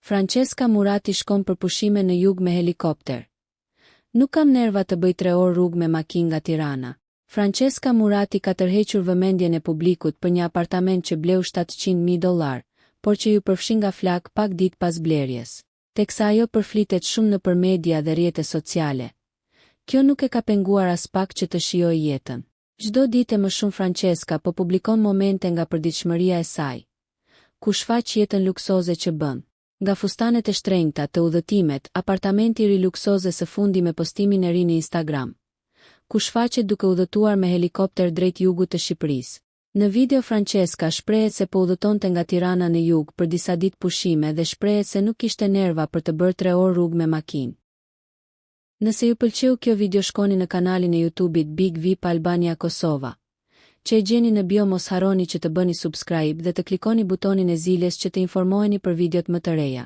Francesca Murati shkon për pushime në jug me helikopter. Nuk kam nerva të bëj 3 orë rrugë me makinë nga Tirana. Francesca Murati ka tërhequr vëmendjen e publikut për një apartament që bleu $700.000, por që ju përfshin nga flak pak ditë pas blerjes. Teksa ajo përflitet shumë nëpër media dhe rrjete sociale. Kjo nuk e ka penguar as pak që të shijojë jetën. Çdo ditë më shumë Francesca po publikon momente nga përditshmëria e saj, ku shfaq jetën luksoze që bën. Nga fustanet e shtrenjta të udhëtimet, apartamenti i ri luksoze së fundi me postimin e ri në Instagram, ku shfaqet duke udhëtuar me helikopter drejt jugut të Shqipërisë. Në video Francesca shprehet se po udhëtonte nga Tirana në jug për disa ditë pushime dhe shprehet se nuk kishte nerva për të bërë 3 orë rrugë me makinë. Nëse ju pëlqeu kjo video shkoni në kanalin e YouTube-it Big VIP Albania Kosova, që e gjeni në bio. Mos harroni që të bëni subscribe dhe të klikoni butonin e ziljes që të informoheni për videot më të reja.